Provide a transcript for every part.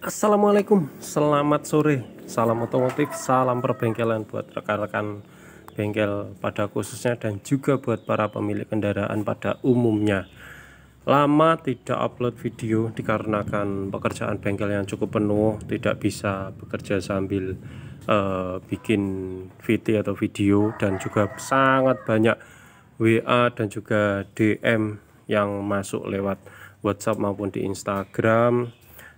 Assalamualaikum, selamat sore, salam otomotif, salam perbengkelan buat rekan-rekan bengkel pada khususnya dan juga buat para pemilik kendaraan pada umumnya. Lama tidak upload video dikarenakan pekerjaan bengkel yang cukup penuh, tidak bisa bekerja sambil bikin VT atau video, dan juga sangat banyak WA dan juga DM yang masuk lewat WhatsApp maupun di Instagram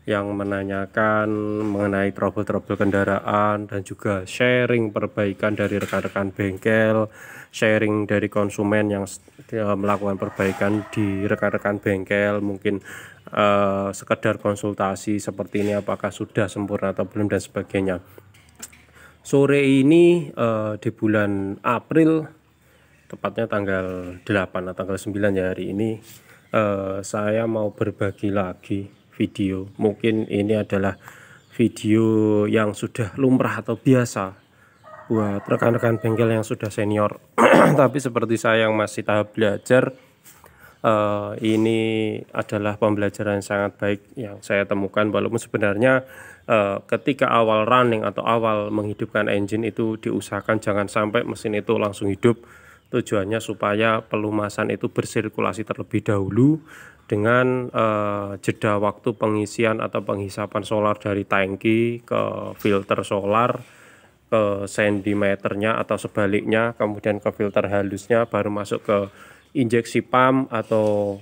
yang menanyakan mengenai trouble-trouble kendaraan, dan juga sharing perbaikan dari rekan-rekan bengkel, sharing dari konsumen yang melakukan perbaikan di rekan-rekan bengkel, mungkin sekedar konsultasi seperti ini apakah sudah sempurna atau belum dan sebagainya. Sore ini di bulan April, tepatnya tanggal 8 atau tanggal 9 ya, hari ini saya mau berbagi lagi video. Mungkin ini adalah video yang sudah lumrah atau biasa buat rekan-rekan bengkel yang sudah senior. Tapi seperti saya yang masih tahap belajar, ini adalah pembelajaran yang sangat baik yang saya temukan. Walaupun sebenarnya ketika awal running atau awal menghidupkan engine itu diusahakan jangan sampai mesin itu langsung hidup. Tujuannya supaya pelumasan itu bersirkulasi terlebih dahulu dengan jeda waktu pengisian atau penghisapan solar dari tangki ke filter solar, ke sentimeternya atau sebaliknya, kemudian ke filter halusnya, baru masuk ke injeksi pump atau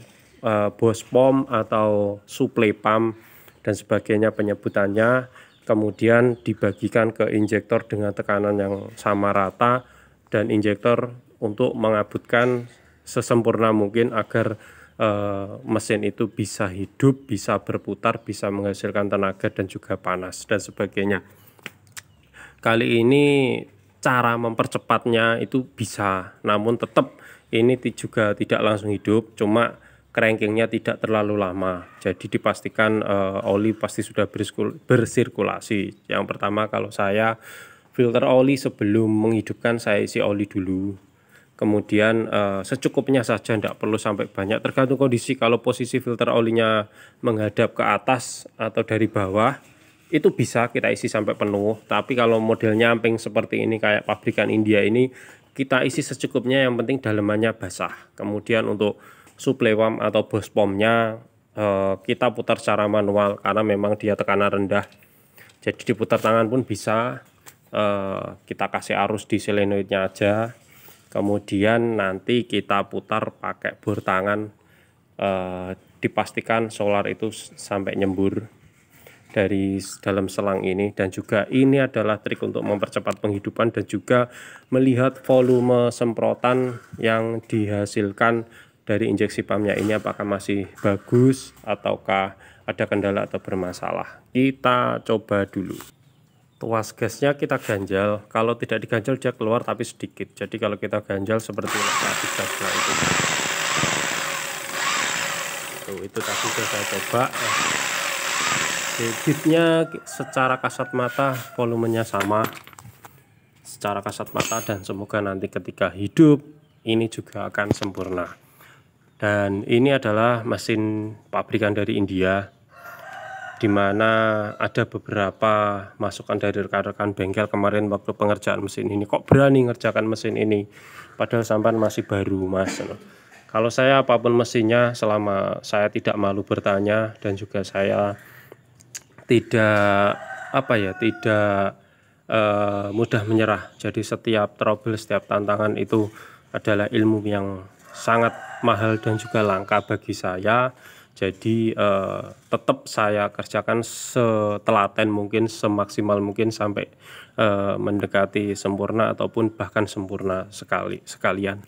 bos pump atau supply pump dan sebagainya penyebutannya. Kemudian dibagikan ke injektor dengan tekanan yang sama rata, dan injektor untuk mengabutkan sesempurna mungkin agar mesin itu bisa hidup, bisa berputar, bisa menghasilkan tenaga dan juga panas dan sebagainya. Kali ini cara mempercepatnya itu bisa, namun tetap ini juga tidak langsung hidup, cuma crankingnya tidak terlalu lama. Jadi dipastikan oli pasti sudah bersirkulasi. Yang pertama, kalau saya filter oli sebelum menghidupkan saya isi oli dulu. Kemudian secukupnya saja, tidak perlu sampai banyak, tergantung kondisi. Kalau posisi filter olinya menghadap ke atas atau dari bawah, itu bisa kita isi sampai penuh. Tapi kalau modelnya amping seperti ini kayak pabrikan India ini, kita isi secukupnya, yang penting dalemannya basah. Kemudian untuk supply pump atau bos pumpnya kita putar secara manual karena memang dia tekanan rendah. Jadi diputar tangan pun bisa. Kita kasih arus di solenoidnya aja. Kemudian nanti kita putar pakai bor tangan, dipastikan solar itu sampai nyembur dari dalam selang ini. Dan juga ini adalah trik untuk mempercepat penghidupan dan juga melihat volume semprotan yang dihasilkan dari injeksi pumpnya ini apakah masih bagus ataukah ada kendala atau bermasalah. Kita coba dulu. Tuas gasnya kita ganjal, kalau tidak diganjal dia keluar tapi sedikit. Jadi kalau kita ganjal seperti tadi gasnya itu. Tuh, itu tadi sudah saya coba. Debitnya secara kasat mata volumenya sama, secara kasat mata, dan semoga nanti ketika hidup ini juga akan sempurna. Dan ini adalah mesin pabrikan dari India, dimana ada beberapa masukan dari rekan-rekan bengkel kemarin waktu pengerjaan mesin ini. Kok berani ngerjakan mesin ini padahal sampan masih baru, Mas? Kalau saya apapun mesinnya, selama saya tidak malu bertanya dan juga saya tidak mudah menyerah. Jadi setiap trouble, setiap tantangan itu adalah ilmu yang sangat mahal dan juga langka bagi saya. Jadi tetap saya kerjakan setelaten mungkin, semaksimal mungkin sampai mendekati sempurna ataupun bahkan sempurna sekalian.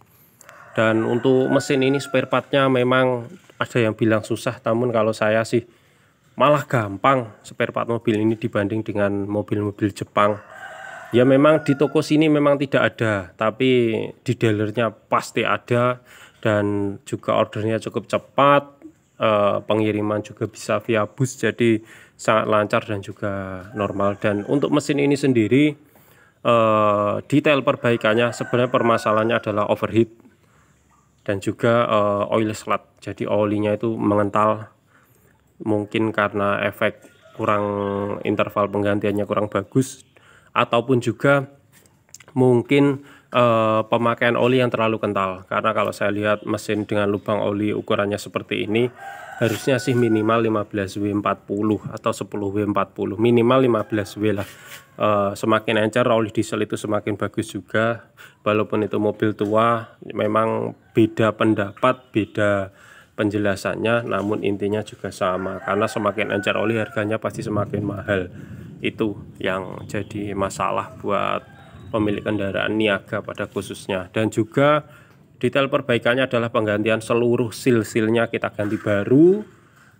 Dan untuk mesin ini spare partnya memang ada yang bilang susah, namun kalau saya sih malah gampang spare part mobil ini dibanding dengan mobil-mobil Jepang. Ya memang di toko sini memang tidak ada, tapi di dealernya pasti ada, dan juga ordernya cukup cepat. Pengiriman juga bisa via bus, jadi sangat lancar dan juga normal. Dan untuk mesin ini sendiri detail perbaikannya sebenarnya permasalahannya adalah overheat dan juga oil slat. Jadi olinya itu mengental, mungkin karena efek kurang, interval penggantiannya kurang bagus, ataupun juga mungkin pemakaian oli yang terlalu kental. Karena kalau saya lihat mesin dengan lubang oli ukurannya seperti ini harusnya sih minimal 15W40 atau 10W40, minimal 15W lah. Semakin encer oli diesel itu semakin bagus juga. Walaupun itu mobil tua, memang beda pendapat, beda penjelasannya, namun intinya juga sama. Karena semakin encer oli harganya pasti semakin mahal. Itu yang jadi masalah buat pemilik kendaraan niaga pada khususnya. Dan juga detail perbaikannya adalah penggantian seluruh seal-sealnya kita ganti baru.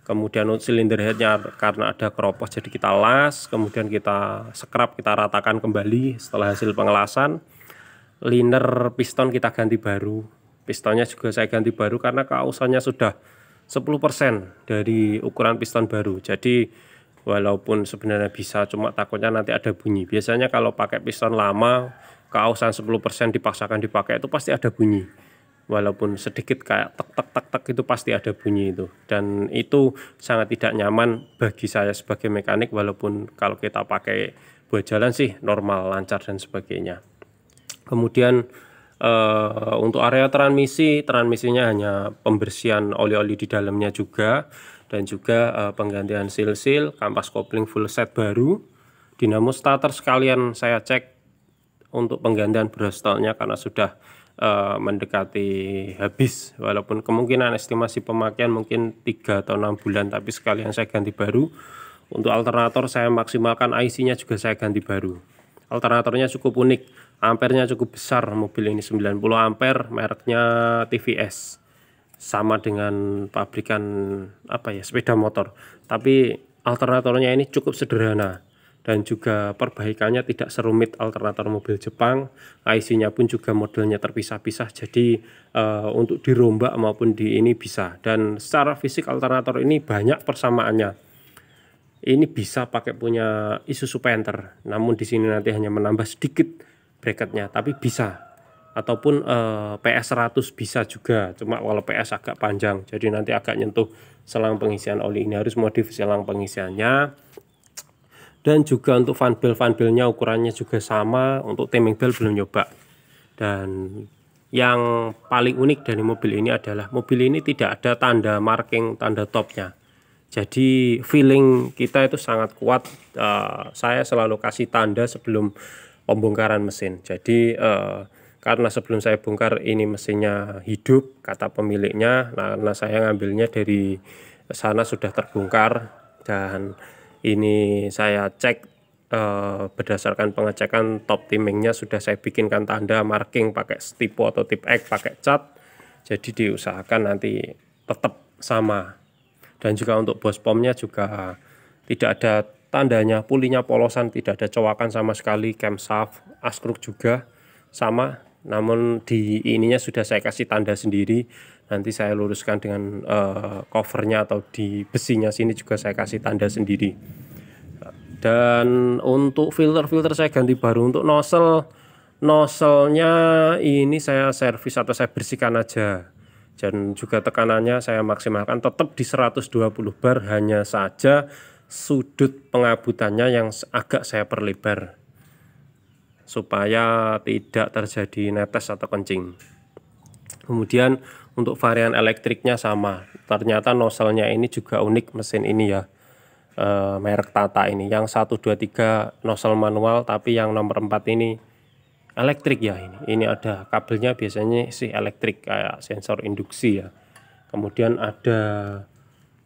Kemudian silinder headnya karena ada keropos jadi kita las, kemudian kita scrub, kita ratakan kembali setelah hasil pengelasan. Liner piston kita ganti baru, pistonnya juga saya ganti baru karena keausannya sudah 10% dari ukuran piston baru. Jadi walaupun sebenarnya bisa, cuma takutnya nanti ada bunyi. Biasanya kalau pakai piston lama keausan 10% dipaksakan dipakai itu pasti ada bunyi. Walaupun sedikit kayak tek tek tek tek itu pasti ada bunyi itu. Dan itu sangat tidak nyaman bagi saya sebagai mekanik, walaupun kalau kita pakai buat jalan sih normal, lancar dan sebagainya. Kemudian untuk area transmisinya hanya pembersihan oli-oli di dalamnya juga, dan juga penggantian seal-seal, kampas kopling full set baru, dinamo starter sekalian saya cek untuk penggantian brostolnya karena sudah mendekati habis. Walaupun kemungkinan estimasi pemakaian mungkin 3 atau 6 bulan, tapi sekalian saya ganti baru. Untuk alternator saya maksimalkan IC-nya juga saya ganti baru. Alternatornya cukup unik, ampernya cukup besar, mobil ini 90 ampere, mereknya TVS, sama dengan pabrikan apa ya, sepeda motor. Tapi alternatornya ini cukup sederhana dan juga perbaikannya tidak serumit alternator mobil Jepang. IC-nya pun juga modelnya terpisah-pisah, jadi untuk dirombak maupun di ini bisa. Dan secara fisik alternator ini banyak persamaannya. Ini bisa pakai punya Isuzu Panther, namun di sini nanti hanya menambah sedikit bracketnya, tapi bisa. Ataupun PS 100 bisa juga, cuma kalau PS agak panjang, jadi nanti agak nyentuh selang pengisian oli. Ini harus modif selang pengisiannya. Dan juga untuk fan bell-nya ukurannya juga sama. Untuk timing bell belum nyoba. Dan yang paling unik dari mobil ini adalah mobil ini tidak ada tanda marking, tanda topnya. Jadi feeling kita itu sangat kuat. Saya selalu kasih tanda sebelum pembongkaran mesin. Jadi karena sebelum saya bongkar ini mesinnya hidup kata pemiliknya, nah, karena saya ngambilnya dari sana sudah terbongkar, dan ini saya cek berdasarkan pengecekan top timingnya sudah saya bikinkan tanda marking pakai stipo atau tip X pakai cat. Jadi diusahakan nanti tetap sama. Dan juga untuk bos pomnya juga tidak ada tandanya, pulinya polosan, tidak ada cowakan sama sekali. Camshaft, askruk juga sama, namun di ininya sudah saya kasih tanda sendiri. Nanti saya luruskan dengan covernya atau di besinya sini juga saya kasih tanda sendiri. Dan untuk filter saya ganti baru. Untuk nozzle-nya ini saya servis atau saya bersihkan aja. Dan juga tekanannya saya maksimalkan tetap di 120 bar, hanya saja sudut pengabutannya yang agak saya perlebar supaya tidak terjadi netes atau kencing. Kemudian untuk varian elektriknya sama, ternyata nozzle-nya ini juga unik mesin ini ya, merek Tata ini. Yang 1, 2, 3 nozzle manual, tapi yang nomor 4 ini elektrik ya. Ini ada kabelnya, biasanya sih elektrik kayak sensor induksi ya. Kemudian ada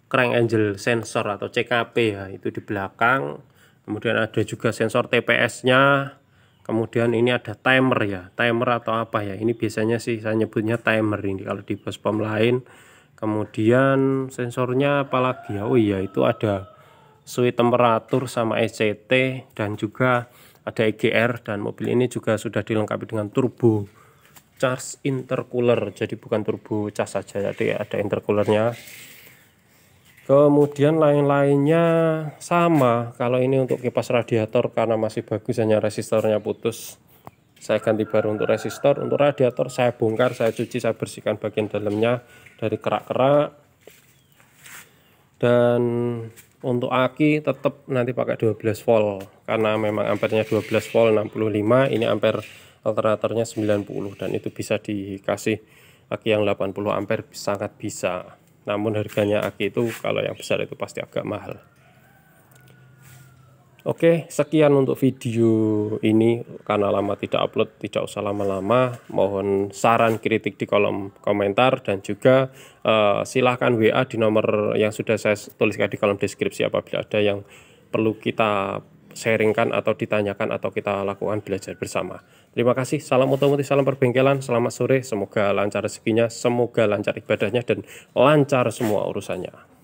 crank angle sensor atau CKP ya, itu di belakang. Kemudian ada juga sensor TPS-nya. Kemudian ini ada timer ya, timer atau apa ya, ini biasanya sih saya nyebutnya timer ini kalau di bos pom lain. Kemudian sensornya apalagi ya, oh iya itu ada suhu temperatur sama ECT, dan juga ada EGR. Dan mobil ini juga sudah dilengkapi dengan turbo charge intercooler, jadi bukan turbo charge saja, jadi ada intercoolernya. Kemudian lain-lainnya sama. Kalau ini untuk kipas radiator karena masih bagus, hanya resistornya putus, saya ganti baru untuk resistor. Untuk radiator saya bongkar, saya cuci, saya bersihkan bagian dalamnya dari kerak-kerak. Dan Untuk aki tetap nanti pakai 12 volt karena memang ampernya 12 volt 65, ini ampere alternatornya 90, dan itu bisa dikasih aki yang 80 ampere sangat bisa. Namun harganya aki itu kalau yang besar itu pasti agak mahal. Oke, sekian untuk video ini. Karena lama tidak upload, tidak usah lama-lama. Mohon saran kritik di kolom komentar, dan juga silahkan WA di nomor yang sudah saya tuliskan di kolom deskripsi apabila ada yang perlu kita sharingkan atau ditanyakan atau kita lakukan belajar bersama. Terima kasih. Salam otomotif, salam perbengkelan. Selamat sore. Semoga lancar rezekinya, semoga lancar ibadahnya, dan lancar semua urusannya.